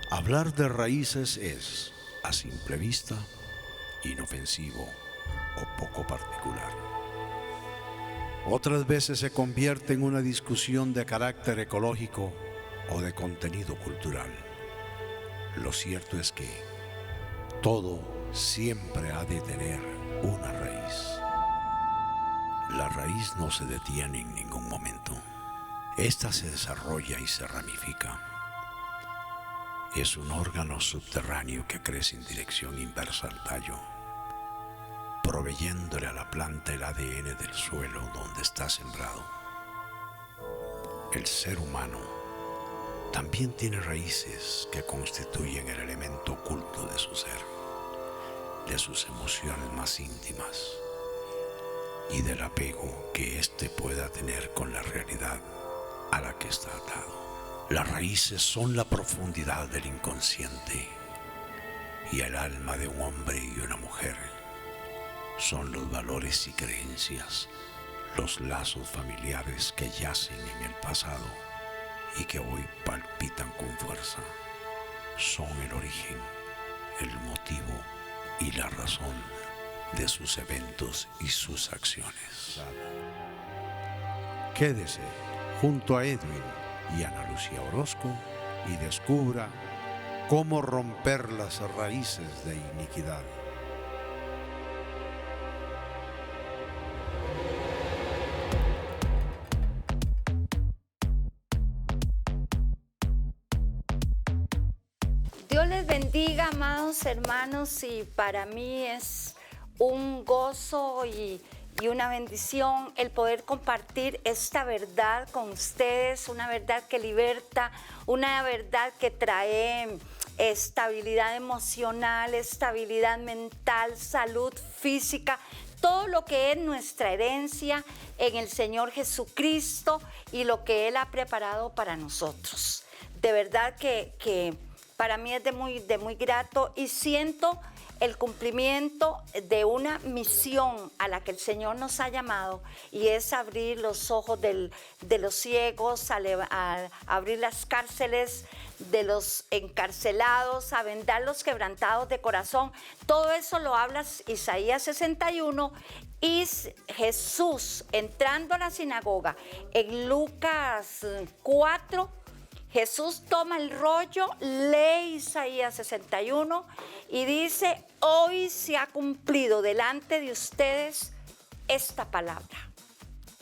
Hablar de raíces es, a simple vista, inofensivo o poco particular. Otras veces se convierte en una discusión de carácter ecológico o de contenido cultural. Lo cierto es que todo siempre ha de tener una raíz. La raíz no se detiene en ningún momento. Esta se desarrolla y se ramifica. Es un órgano subterráneo que crece en dirección inversa al tallo, proveyéndole a la planta el ADN del suelo donde está sembrado. El ser humano también tiene raíces que constituyen el elemento oculto de su ser, de sus emociones más íntimas y del apego que éste pueda tener con la realidad a la que está atado. Las raíces son la profundidad del inconsciente y el alma de un hombre y una mujer. Son los valores y creencias, los lazos familiares que yacen en el pasado y que hoy palpitan con fuerza. Son el origen, el motivo y la razón de sus eventos y sus acciones. Quédese junto a Edwin y Ana Lucía Orozco y descubra cómo romper las raíces de iniquidad. Dios les bendiga, amados hermanos, y para mí es un gozo y una bendición el poder compartir esta verdad con ustedes, una verdad que liberta, una verdad que trae estabilidad emocional, estabilidad mental, salud física, todo lo que es nuestra herencia en el Señor Jesucristo y lo que Él ha preparado para nosotros. De verdad que para mí es de muy grato y siento el cumplimiento de una misión a la que el Señor nos ha llamado, y es abrir los ojos de los ciegos, a abrir las cárceles de los encarcelados, a vendar los quebrantados de corazón. Todo eso lo habla Isaías 61, y Jesús entrando a la sinagoga en Lucas 4, Jesús toma el rollo, lee Isaías 61 y dice: hoy se ha cumplido delante de ustedes esta palabra.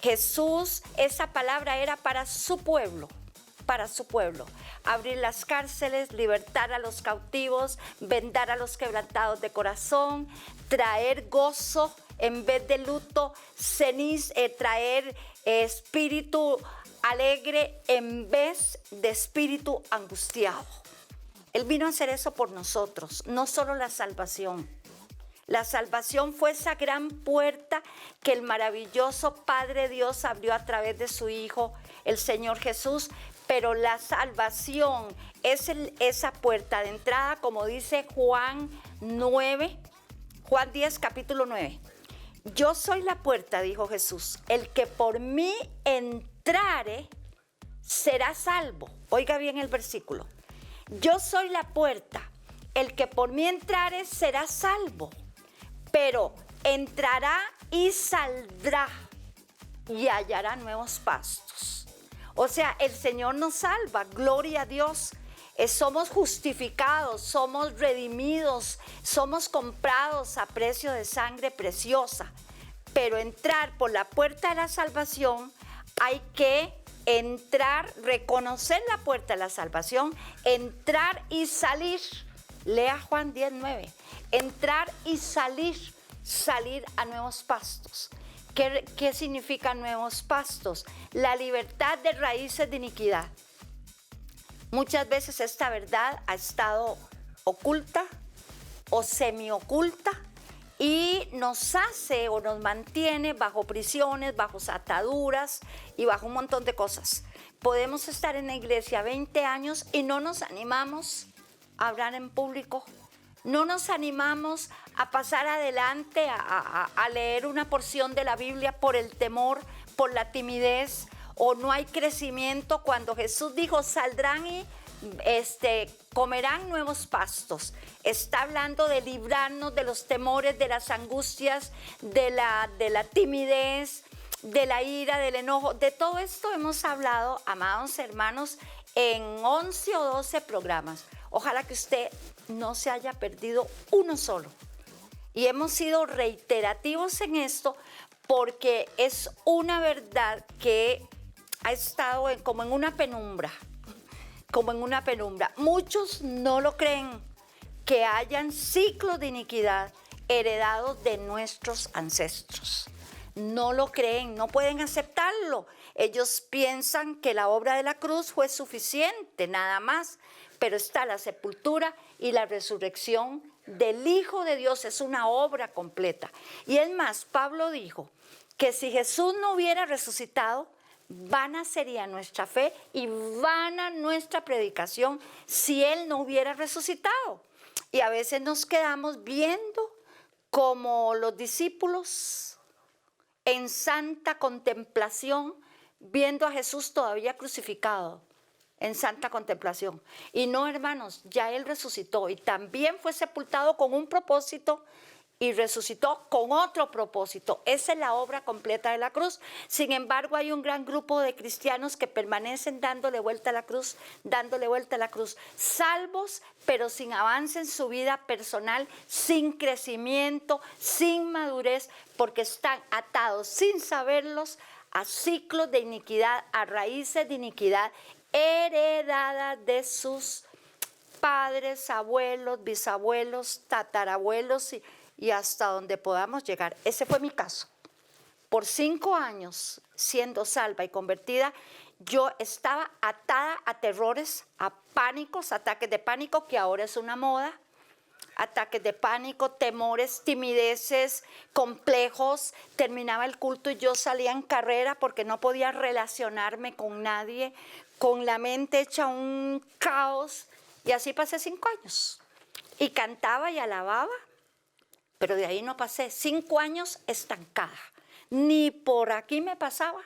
Jesús, esa palabra era para su pueblo, abrir las cárceles, libertar a los cautivos, vendar a los quebrantados de corazón, traer gozo en vez de luto, traer espíritu alegre en vez de espíritu angustiado. Él vino a hacer eso por nosotros, no solo la salvación. La salvación fue esa gran puerta que el maravilloso Padre Dios abrió a través de su Hijo, el Señor Jesús, pero la salvación es esa puerta de entrada, como dice Juan 10, capítulo 9. Yo soy la puerta, dijo Jesús, el que por mí entrare será salvo. Oiga bien el versículo. Yo soy la puerta, el que por mí entrare será salvo, pero entrará y saldrá y hallará nuevos pastos. O sea, el Señor nos salva, gloria a Dios. Somos justificados, somos redimidos, somos comprados a precio de sangre preciosa. Pero entrar por la puerta de la salvación, hay que entrar, reconocer la puerta de la salvación, entrar y salir. Lea Juan 10:9. Entrar y salir a nuevos pastos. ¿Qué significa nuevos pastos? La libertad de raíces de iniquidad. Muchas veces esta verdad ha estado oculta o semioculta y nos hace o nos mantiene bajo prisiones, bajo ataduras y bajo un montón de cosas. Podemos estar en la iglesia 20 años y no nos animamos a hablar en público, no nos animamos a pasar adelante, a leer una porción de la Biblia por el temor, por la timidez, o no hay crecimiento cuando Jesús dijo, saldrán y comerán nuevos pastos. Está hablando de librarnos de los temores, de las angustias, de la timidez, de la ira, del enojo. De todo esto hemos hablado, amados hermanos, en 11 o 12 programas. Ojalá que usted no se haya perdido uno solo. Y hemos sido reiterativos en esto porque es una verdad que ha estado como en una penumbra. Muchos no lo creen, que hayan ciclos de iniquidad heredados de nuestros ancestros. No lo creen, no pueden aceptarlo. Ellos piensan que la obra de la cruz fue suficiente, nada más. Pero está la sepultura y la resurrección del Hijo de Dios, es una obra completa. Y es más, Pablo dijo que si Jesús no hubiera resucitado, vana sería nuestra fe y vana nuestra predicación si Él no hubiera resucitado. Y a veces nos quedamos viendo como los discípulos en santa contemplación, viendo a Jesús todavía crucificado, en santa contemplación. Y no, hermanos, ya Él resucitó y también fue sepultado con un propósito y resucitó con otro propósito. Esa es la obra completa de la cruz. Sin embargo, hay un gran grupo de cristianos que permanecen dándole vuelta a la cruz, salvos, pero sin avance en su vida personal, sin crecimiento, sin madurez, porque están atados sin saberlos a ciclos de iniquidad, a raíces de iniquidad heredadas de sus padres, abuelos, bisabuelos, tatarabuelos y hasta donde podamos llegar. Ese fue mi caso. Por 5 años, siendo salva y convertida, yo estaba atada a terrores, a pánicos, ataques de pánico, que ahora es una moda, ataques de pánico, temores, timideces, complejos. Terminaba el culto y yo salía en carrera porque no podía relacionarme con nadie, con la mente hecha un caos. Y así pasé 5 años. Y cantaba y alababa, pero de ahí no pasé. 5 años estancada. Ni por aquí me pasaba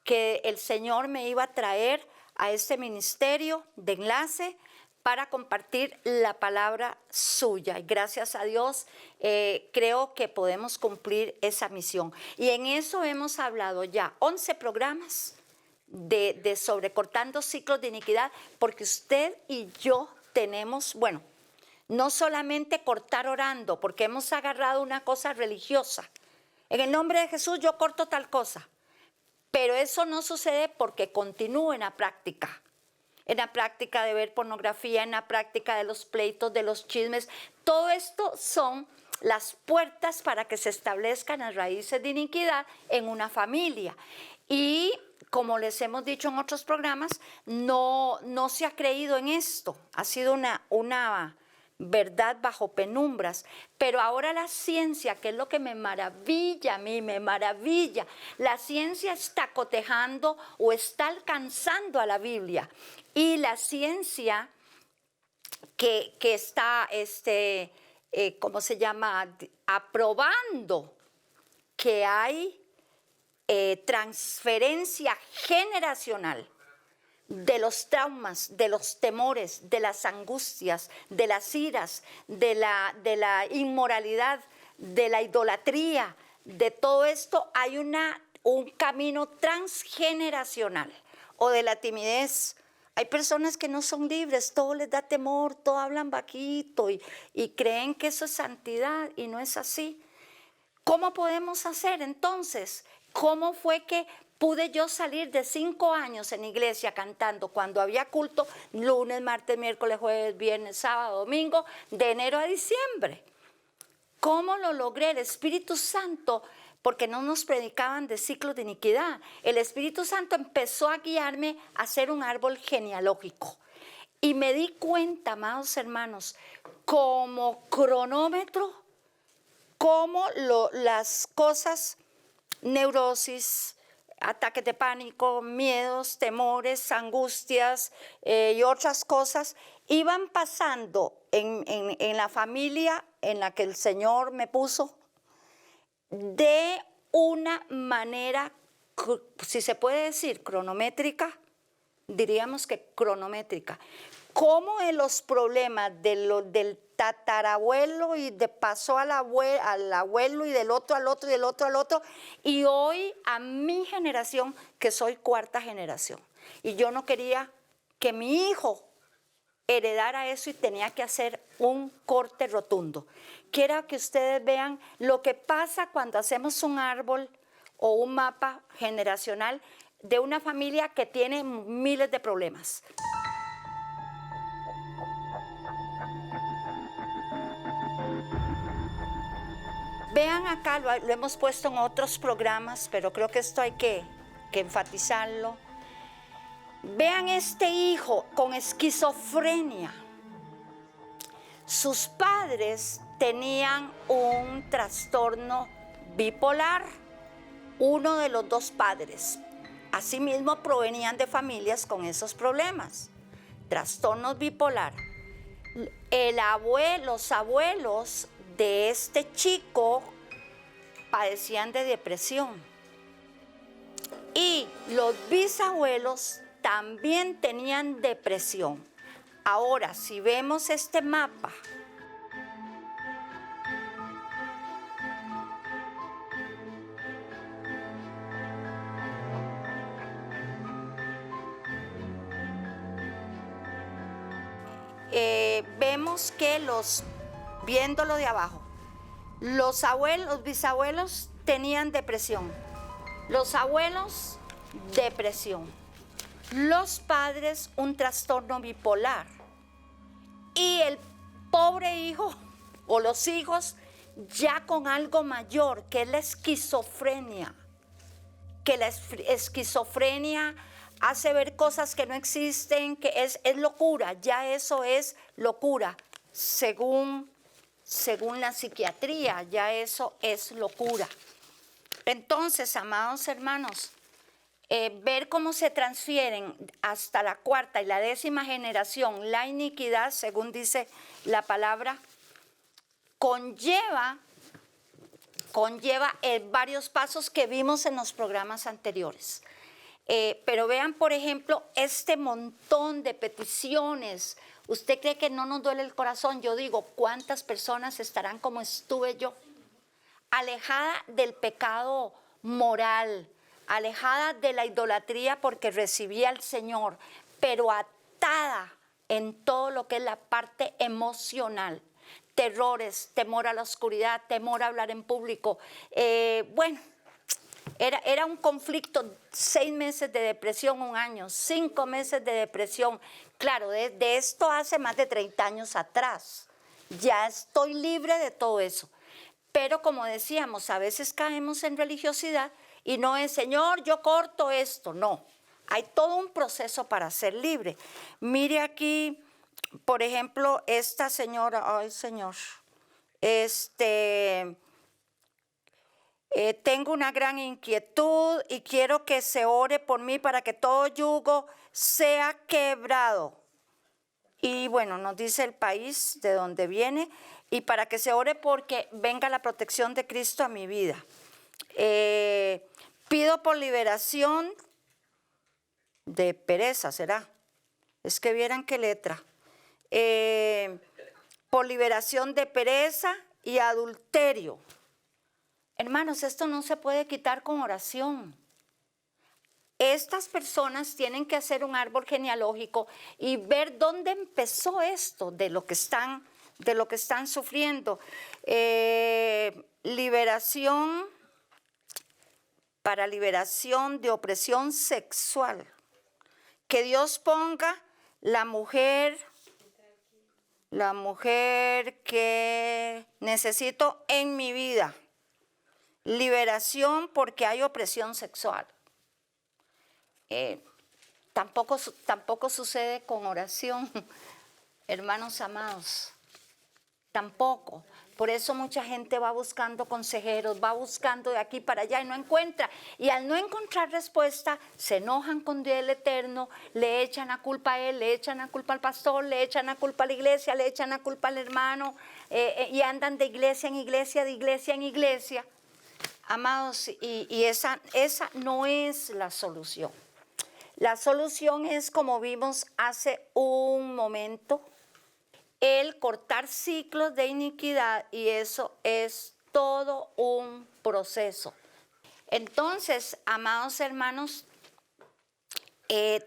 que el Señor me iba a traer a este ministerio de enlace para compartir la palabra suya. Y gracias a Dios creo que podemos cumplir esa misión. Y en eso hemos hablado ya 11 programas de sobrecortando ciclos de iniquidad, porque usted y yo tenemos, bueno, no solamente cortar orando, porque hemos agarrado una cosa religiosa. En el nombre de Jesús yo corto tal cosa, pero eso no sucede porque continúo en la práctica de ver pornografía, en la práctica de los pleitos, de los chismes. Todo esto son las puertas para que se establezcan las raíces de iniquidad en una familia. Y como les hemos dicho en otros programas, no se ha creído en esto. Ha sido una verdad bajo penumbras. Pero ahora la ciencia, que es lo que me maravilla a mí, la ciencia está cotejando o está alcanzando a la Biblia. Y la ciencia que está, ¿cómo se llama?, aprobando que hay transferencia generacional de los traumas, de los temores, de las angustias, de las iras, de la inmoralidad, de la idolatría, de todo esto. Hay un camino transgeneracional, o de la timidez. Hay personas que no son libres, todo les da temor, todo hablan bajito y creen que eso es santidad, y no es así. ¿Cómo podemos hacer entonces? ¿Cómo fue que pude yo salir de 5 años en iglesia cantando cuando había culto lunes, martes, miércoles, jueves, viernes, sábado, domingo, de enero a diciembre? ¿Cómo lo logré? El Espíritu Santo, porque no nos predicaban de ciclos de iniquidad. El Espíritu Santo empezó a guiarme a ser un árbol genealógico. Y me di cuenta, amados hermanos, como cronómetro, cómo las cosas, neurosis, ataques de pánico, miedos, temores, angustias y otras cosas, iban pasando en la familia en la que el Señor me puso de una manera, si se puede decir, cronométrica, diríamos que cronométrica. Cómo en los problemas del tatarabuelo y pasó al abuelo y del otro al otro y del otro al otro, y hoy a mi generación, que soy 4ª generación. Y yo no quería que mi hijo heredara eso y tenía que hacer un corte rotundo. Quiero que ustedes vean lo que pasa cuando hacemos un árbol o un mapa generacional de una familia que tiene miles de problemas. Vean acá, lo hemos puesto en otros programas, pero creo que esto hay que enfatizarlo. Vean este hijo con esquizofrenia. Sus padres tenían un trastorno bipolar, uno de los 2 padres. Asimismo, provenían de familias con esos problemas, trastornos bipolar. Los abuelos de este chico padecían de depresión y los bisabuelos también tenían depresión. Ahora, si vemos este mapa, vemos que viéndolo de abajo, los bisabuelos tenían depresión, los abuelos depresión, los padres un trastorno bipolar y el pobre hijo o los hijos ya con algo mayor, que es la esquizofrenia, que la esquizofrenia hace ver cosas que no existen, que es locura, ya eso es locura, según la psiquiatría, ya eso es locura. Entonces, amados hermanos, ver cómo se transfieren hasta la 4ª y la 10ª generación la iniquidad, según dice la palabra, conlleva varios pasos que vimos en los programas anteriores. Pero vean, por ejemplo, este montón de peticiones. ¿Usted cree que no nos duele el corazón? Yo digo, ¿cuántas personas estarán como estuve yo? Alejada del pecado moral, alejada de la idolatría porque recibía al Señor, pero atada en todo lo que es la parte emocional. Terrores, temor a la oscuridad, temor a hablar en público. Era un conflicto, 6 meses de depresión, 1 año, 5 meses de depresión. Claro, de esto hace más de 30 años atrás. Ya estoy libre de todo eso. Pero como decíamos, a veces caemos en religiosidad y no es, Señor, yo corto esto. No, hay todo un proceso para ser libre. Mire aquí, por ejemplo, esta señora, ay Señor, tengo una gran inquietud y quiero que se ore por mí para que todo yugo sea quebrado. Y bueno, nos dice el país de donde viene y para que se ore porque venga la protección de Cristo a mi vida. Pido por liberación de pereza, ¿será? Es que vieran qué letra. Por liberación de pereza y adulterio. Hermanos, esto no se puede quitar con oración. Estas personas tienen que hacer un árbol genealógico y ver dónde empezó esto, de lo que están sufriendo. liberación, para liberación de opresión sexual. Que Dios ponga la mujer que necesito en mi vida. Liberación porque hay opresión sexual. Tampoco sucede con oración, hermanos amados. Tampoco. Por eso mucha gente va buscando consejeros, va buscando de aquí para allá y no encuentra. Y al no encontrar respuesta, se enojan con Dios el Eterno, le echan la culpa a él, le echan la culpa al pastor, le echan la culpa a la iglesia, le echan la culpa al hermano y andan de iglesia en iglesia, de iglesia en iglesia. Amados, y esa no es la solución. La solución es, como vimos hace un momento, el cortar ciclos de iniquidad, y eso es todo un proceso. Entonces, amados hermanos,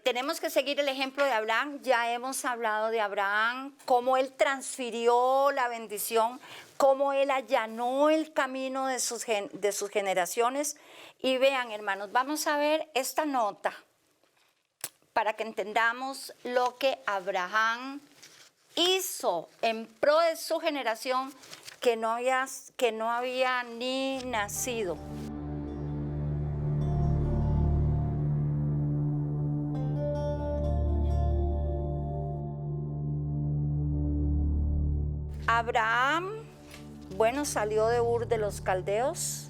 tenemos que seguir el ejemplo de Abraham. Ya hemos hablado de Abraham, cómo él transfirió la bendición, cómo él allanó el camino de sus generaciones. Y vean, hermanos, vamos a ver esta nota para que entendamos lo que Abraham hizo en pro de su generación que no había ni nacido. Abraham, salió de Ur de los Caldeos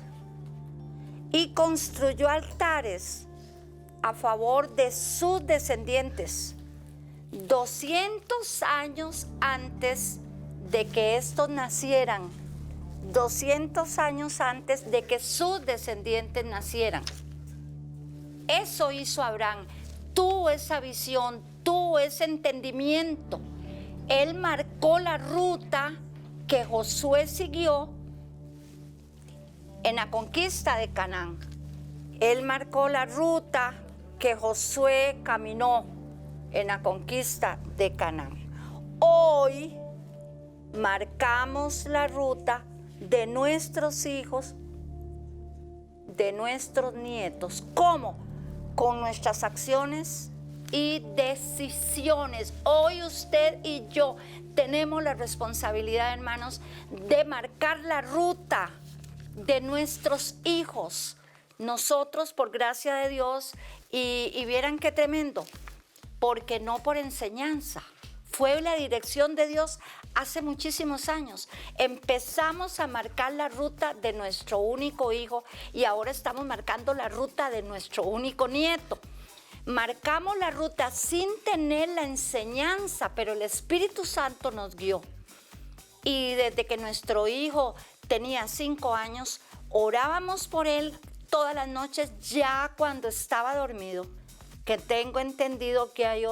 y construyó altares a favor de sus descendientes 200 años antes de que estos nacieran, 200 años antes de que sus descendientes nacieran. Eso hizo Abraham, tuvo esa visión, tuvo ese entendimiento. Él marcó la ruta que Josué siguió en la conquista de Canaán. Él marcó la ruta que Josué caminó en la conquista de Canaán. Hoy marcamos la ruta de nuestros hijos, de nuestros nietos. ¿Cómo? Con nuestras acciones y decisiones. Hoy usted y yo tenemos la responsabilidad, hermanos, de marcar la ruta de nuestros hijos. Nosotros, por gracia de Dios, y vieran qué tremendo, porque no por enseñanza, fue la dirección de Dios hace muchísimos años. Empezamos a marcar la ruta de nuestro único hijo y ahora estamos marcando la ruta de nuestro único nieto. Marcamos la ruta sin tener la enseñanza, pero el Espíritu Santo nos guió. Y desde que nuestro hijo tenía 5 años, orábamos por él todas las noches, ya cuando estaba dormido, que tengo entendido que hay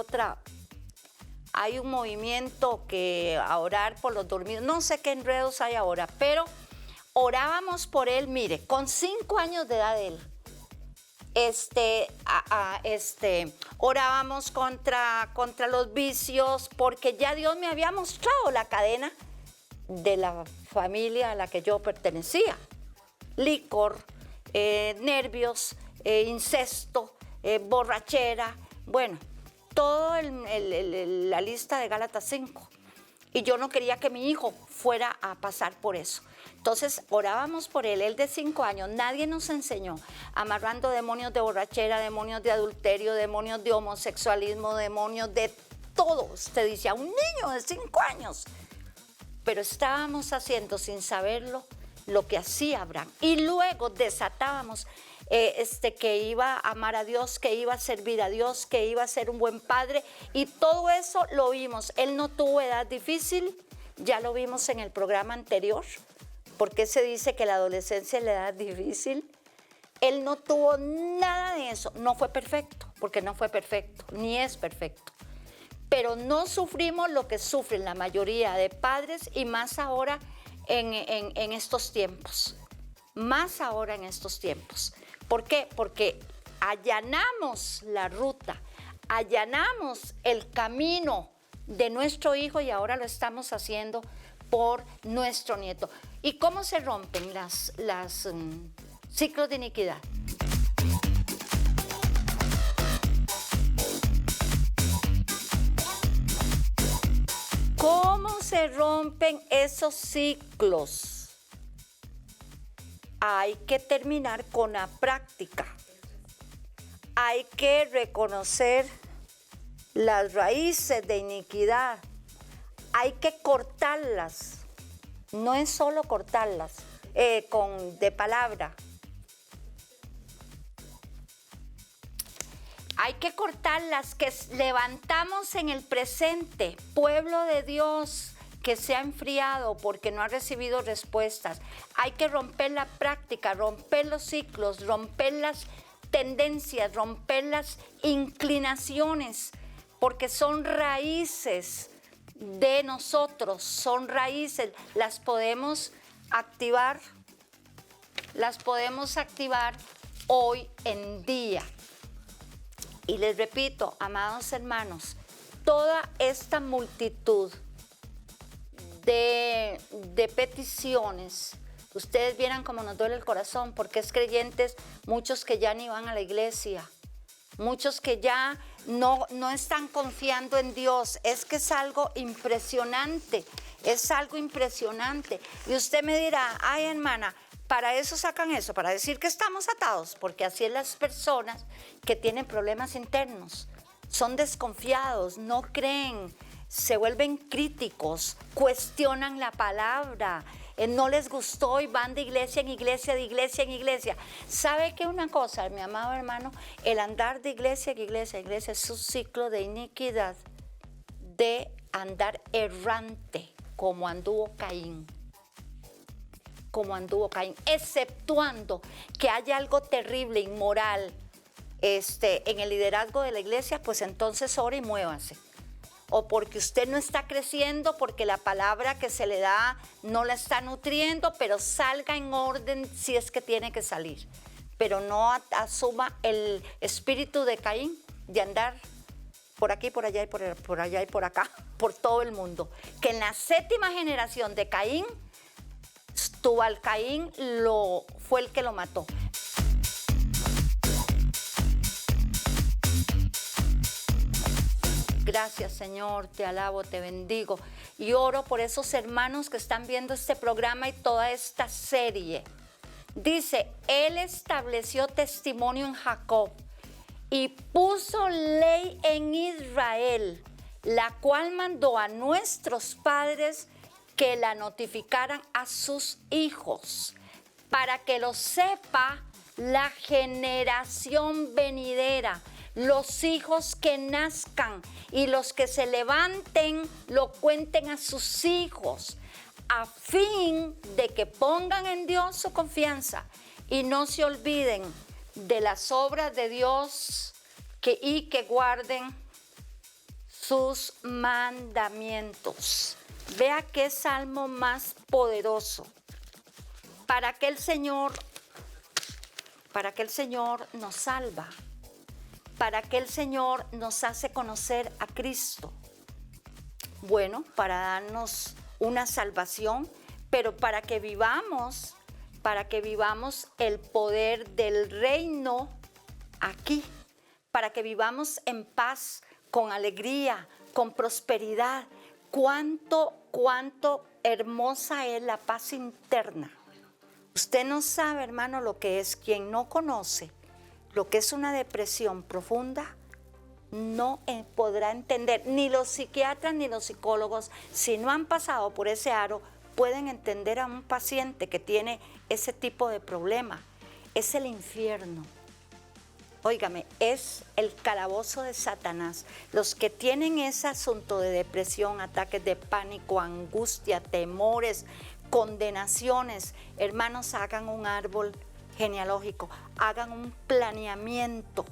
un movimiento que a orar por los dormidos, no sé qué enredos hay ahora, pero orábamos por él, mire, con 5 años de edad él. Orábamos contra los vicios, porque ya Dios me había mostrado la cadena de la familia a la que yo pertenecía. Licor, nervios, incesto, borrachera, todo la lista de Gálatas 5. Y yo no quería que mi hijo fuera a pasar por eso. Entonces orábamos por él de 5 años, nadie nos enseñó, amarrando demonios de borrachera, demonios de adulterio, demonios de homosexualismo, demonios de todo. Usted dice, a un niño de 5 años. Pero estábamos haciendo sin saberlo lo que hacía Abraham. Y luego desatábamos que iba a amar a Dios, que iba a servir a Dios, que iba a ser un buen padre. Y todo eso lo vimos. Él no tuvo edad difícil, ya lo vimos en el programa anterior. ¿Por qué se dice que la adolescencia es la edad difícil? Él no tuvo nada de eso. No fue perfecto, porque no fue perfecto, ni es perfecto. Pero no sufrimos lo que sufren la mayoría de padres y más ahora en estos tiempos. Más ahora en estos tiempos. ¿Por qué? Porque allanamos la ruta, allanamos el camino de nuestro hijo y ahora lo estamos haciendo por nuestro nieto. ¿Y cómo se rompen los ciclos de iniquidad? ¿Cómo se rompen esos ciclos? Hay que terminar con la práctica. Hay que reconocer las raíces de iniquidad. Hay que cortarlas. No es solo cortarlas de palabra. Hay que cortar las que levantamos en el presente. Pueblo de Dios que se ha enfriado porque no ha recibido respuestas. Hay que romper la práctica, romper los ciclos, romper las tendencias, romper las inclinaciones, porque son raíces de nosotros, son raíces. Las podemos activar hoy en día. Y les repito, amados hermanos, toda esta multitud de peticiones, ustedes vieran cómo nos duele el corazón, porque es creyentes, muchos que ya ni van a la iglesia, muchos que ya no están confiando en Dios. Es que es algo impresionante, es algo impresionante. Y usted me dirá, ay hermana, para eso sacan eso, para decir que estamos atados, porque así es las personas que tienen problemas internos. Son desconfiados, no creen, se vuelven críticos, cuestionan la palabra, no les gustó y van de iglesia en iglesia, de iglesia en iglesia. ¿Sabe qué una cosa, mi amado hermano? El andar de iglesia en iglesia en iglesia es un ciclo de iniquidad, de andar errante, como anduvo Caín. Exceptuando que haya algo terrible, inmoral, en el liderazgo de la iglesia, pues entonces ore y muévase. O porque usted no está creciendo, porque la palabra que se le da no la está nutriendo, pero salga en orden si es que tiene que salir. Pero no asuma el espíritu de Caín, de andar por aquí, por allá y por allá y por acá, por todo el mundo. Que en la 7ª generación de Caín, Tubal Caín fue el que lo mató. Gracias, Señor, te alabo, te bendigo y oro por esos hermanos que están viendo este programa y toda esta serie. Dice, Él estableció testimonio en Jacob y puso ley en Israel, la cual mandó a nuestros padres que la notificaran a sus hijos, para que lo sepa la generación venidera, los hijos que nazcan y los que se levanten lo cuenten a sus hijos, a fin de que pongan en Dios su confianza y no se olviden de las obras de Dios y que guarden sus mandamientos. Vea qué salmo más poderoso. Para que el Señor nos salva, para que el Señor nos hace conocer a Cristo. Bueno, para darnos una salvación, pero para que vivamos el poder del reino aquí, para que vivamos en paz, con alegría, con prosperidad. Cuánto hermosa es la paz interna. Usted no sabe, hermano, lo que es. Quien no conoce lo que es una depresión profunda, no podrá entender. Ni los psiquiatras ni los psicólogos, si no han pasado por ese aro, pueden entender a un paciente que tiene ese tipo de problema. Es el infierno. Óigame, es el calabozo de Satanás. Los que tienen ese asunto de depresión, ataques de pánico, angustia, temores, condenaciones, hermanos, hagan un árbol genealógico, hagan un planeamiento.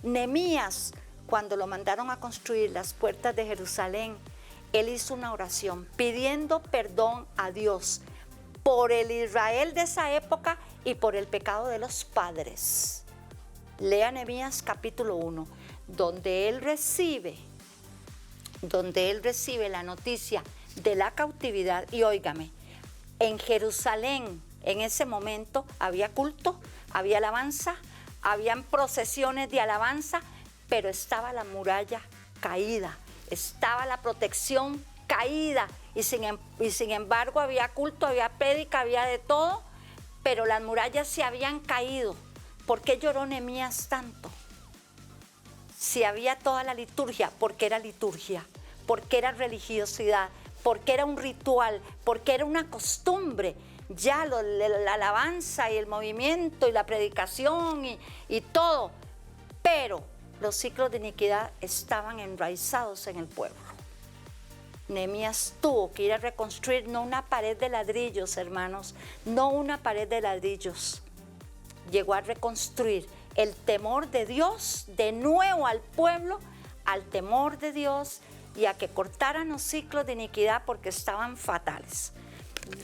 Nehemías, cuando lo mandaron a construir las puertas de Jerusalén, él hizo una oración pidiendo perdón a Dios por el Israel de esa época y por el pecado de los padres. Lea Nehemías capítulo 1, donde él recibe la noticia de la cautividad. Y óigame, En Jerusalén, en ese momento, había culto, había alabanza, habían procesiones de alabanza, pero estaba la muralla caída, estaba la protección caída, y sin embargo había culto, había prédica, había de todo, pero las murallas se habían caído. ¿Por qué lloró Nehemías tanto? Si había toda la liturgia, porque era liturgia, porque era religiosidad, porque era un ritual, porque era una costumbre. Ya la alabanza y el movimiento y la predicación y todo, pero los ciclos de iniquidad estaban enraizados en el pueblo. Nehemías tuvo que ir a reconstruir no una pared de ladrillos, hermanos, no una pared de ladrillos. Llegó a reconstruir el temor de Dios de nuevo al pueblo, al temor de Dios y a que cortaran los ciclos de iniquidad porque estaban fatales.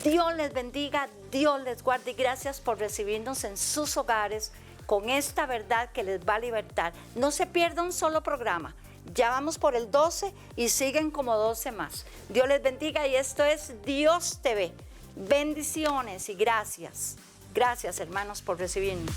Dios les bendiga, Dios les guarde y gracias por recibirnos en sus hogares con esta verdad que les va a libertar. No se pierda un solo programa. Ya vamos por el 12 y siguen como 12 más. Dios les bendiga y esto es Dios TV. Bendiciones y gracias. Gracias, hermanos, por recibirnos.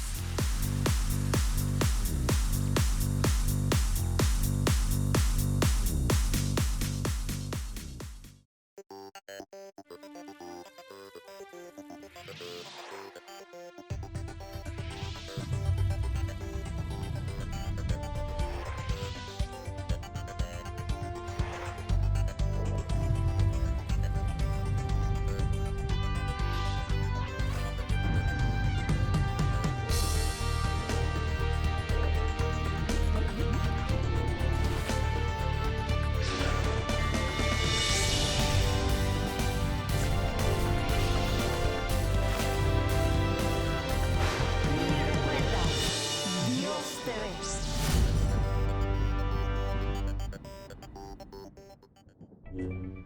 Dios te ve.